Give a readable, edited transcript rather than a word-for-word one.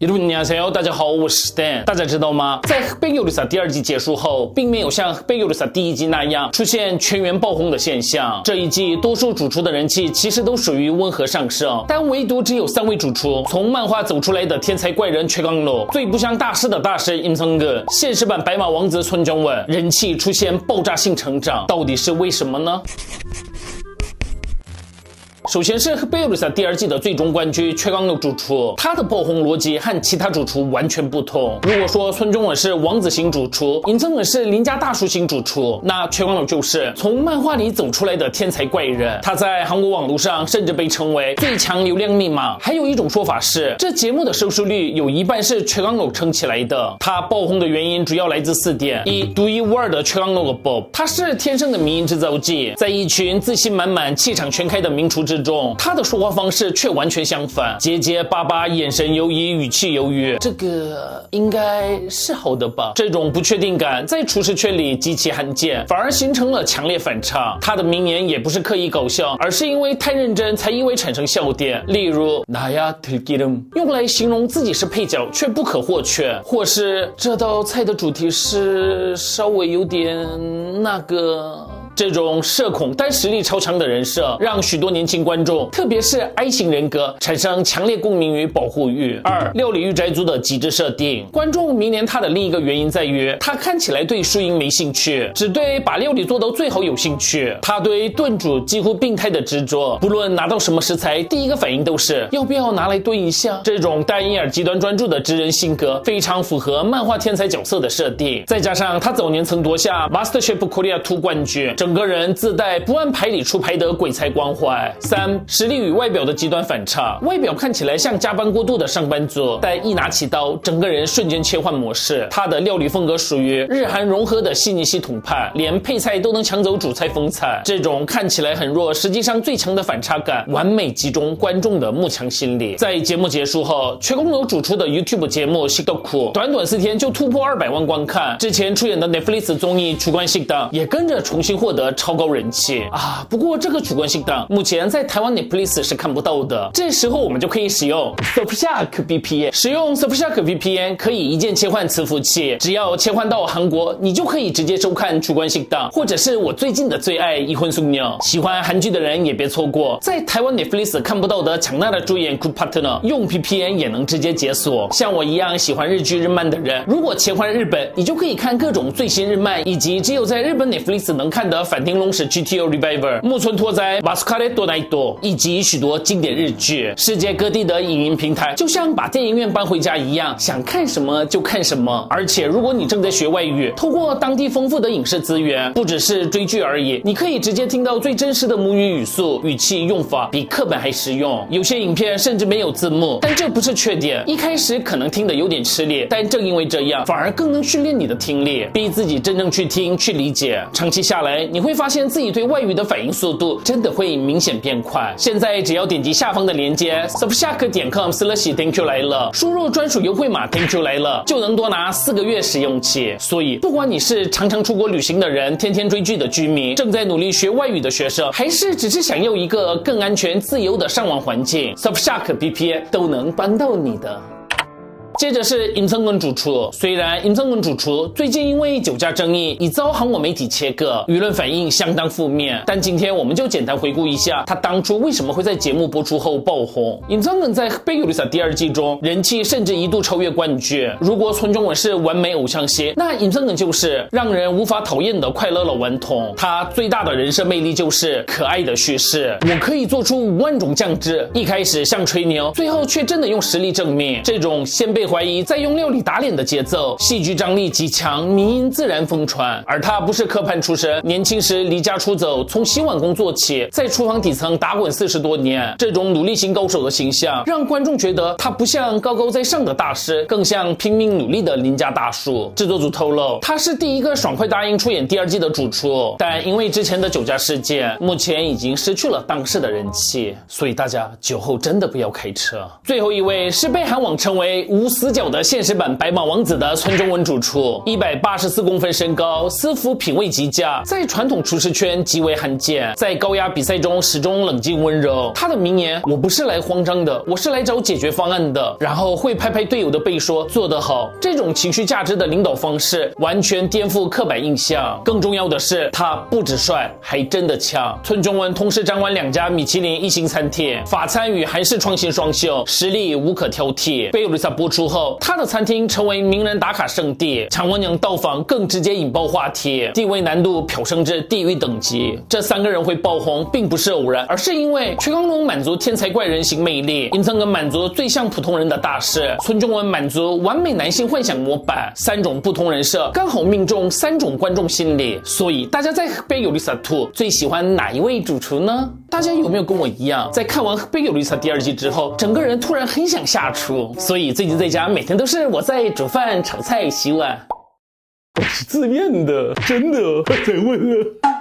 여러분大家好，我是 Stan。大家知道吗？在《흑백 요리사》第2季结束后，并没有像《흑백 요리사》第1季那样出现全员爆红的现象。这一季多数主厨的人气其实都属于温和上升，但唯独只有3位主厨从漫画走出来的天才怪人최강록、最不像大师的大师임성근、现实版白马王子孙정원人气出现爆炸性成长，到底是为什么呢？首先是《흑백 요리사》第2季的最终冠军최강록主厨，他的爆红逻辑和其他主厨完全不同。如果说孙中文是王子型主厨，임성근是邻家大叔型主厨，那최강록就是从漫画里走出来的天才怪人。他在韩国网络上甚至被称为最强流量密码。还有一种说法是，这节目的收视率有一半是최강록撑起来的。他爆红的原因主要来自4点：一、独一无二的최강록 법，他是天生的迷因制造剂，在一群自信满满、气场全开的名厨之中，他的说话方式却完全相反，结结巴巴，眼神犹疑，语气犹豫。这个应该是好的吧？这种不确定感在厨师圈里极其罕见，反而形成了强烈反差。他的名言也不是刻意搞笑，而是因为太认真才意外产生笑点。例如나야 들기름，用来形容自己是配角却不可或缺，或是这道菜的主题是稍微有点那个。这种社恐但实力超强的人设，让许多年轻观众，特别是 I 型人格，产生强烈共鸣与保护欲。2、料理御宅族的极致设定，观众迷恋他的另一个原因在于，他看起来对输赢没兴趣，只对把料理做到最好有兴趣。他对炖煮几乎病态的执着，不论拿到什么食材，第一个反应都是要不要拿来炖一下。这种单一而极端专注的职人性格，非常符合漫画天才角色的设定。再加上他早年曾夺下 MasterChef Korea 2冠军，整个人自带不按牌理出牌的鬼才光环。3、实力与外表的极端反差，外表看起来像加班过度的上班族，但一拿起刀，整个人瞬间切换模式。他的料理风格属于日韩融合的细腻系统派，连配菜都能抢走主菜风采。这种看起来很弱，实际上最强的反差感，完美集中观众的慕强心理。在节目结束后，최강록主厨的 YouTube 节目식덕후短短4天就突破200万观看，之前出演的 Netflix 综艺主观식당也跟着重新获得超高人气啊！不过这个主观식당目前在台湾 Netflix 是看不到的，这时候我们就可以使用 Surfshark VPN。使用 Surfshark VPN 可以一键切换伺服器，只要切換到韩国，你就可以直接收看主观식당，或者是我最近的最爱이혼 숙녀。喜欢韩剧的人也别错过，在台湾 Netflix 看不到的强大的主演 Good Partner， 用 VPN 也能直接解锁。像我一样喜欢日剧日漫的人，如果切换日本，你就可以看各种最新日漫，以及只有在日本 Netflix 能看的反町隆史 GTO Reviver、木村拓哉、马斯卡列多奈多，以及许多经典日剧。世界各地的影音平台就像把电影院搬回家一样，想看什么就看什么。而且如果你正在学外语，透过当地丰富的影视资源，不只是追剧而已，你可以直接听到最真实的母语语速、语气、用法，比课本还实用。有些影片甚至没有字幕，但这不是缺点。一开始可能听得有点吃力，但正因为这样，反而更能训练你的听力，逼自己真正去听、去理解。长期下来，你会发现自己对外语的反应速度真的会明显变快。现在只要点击下方的链接 surfshark.com/thank you 来了，输入专属优惠码 thank you 来了，就能多拿4个月试用期。所以不管你是常常出国旅行的人，天天追剧的居民，正在努力学外语的学生，还是只是想要一个更安全自由的上网环境， Surfshark VPN 都能帮到你的。接着是임성근主厨，虽然임성근主厨最近因为酒驾争议已遭韩国媒体切割，舆论反应相当负面，但今天我们就简单回顾一下他当初为什么会在节目播出后爆红。임성근在《흑백 요리사》第2季中人气甚至一度超越冠军。如果孙中文是完美偶像型，那임성근就是让人无法讨厌的快乐老顽童。他最大的人设魅力就是可爱的叙事，我可以做出5万种酱汁，一开始像吹牛，最后却真的用实力证明。这种先被怀疑再用料理打脸的节奏，戏剧张力极强，迷因自然疯传。而他不是科班出身，年轻时离家出走，从洗碗工做起，在厨房底层打滚40多年。这种努力型高手的形象，让观众觉得他不像高高在上的大师，更像拼命努力的邻家大叔。制作组透露，他是第一个爽快答应出演第2季的主厨，但因为之前的酒驾事件，目前已经失去了当时的人气。所以大家酒后真的不要开车。最后一位是被韩网称为无死角的现实版白马王子的孙中文主厨，184公分身高，私服品味极佳，在传统厨师圈极为罕见，在高压比赛中始终冷静温柔。他的名言：我不是来慌张的，我是来找解决方案的。然后会拍拍队友的背说做得好，这种情绪价值的领导方式完全颠覆刻板印象。更重要的是，他不止帅，还真的强。孙中文同时掌管2家米其林1星餐厅，法餐与韩式创新双修，实力无可挑剔。贝尤丽莎播出后，他的餐厅成为名人打卡圣地，强王娘到访更直接引爆话题，地位难度飙升至地狱等级。这3个人会爆红并不是偶然，而是因为崔康龙满足天才怪人型魅力，尹成恩满足最像普通人的大事，孙中文满足完美男性幻想模板，3种不同人设刚好命中3种观众心理。所以大家在贝尤丽莎2最喜欢哪一位主厨呢？大家有没有跟我一样，在看完贝尤丽莎第2季之后，整个人突然很想下厨？所以最近在家每天都是我在煮饭、炒菜、洗碗。我是自恋的，真的，太问了。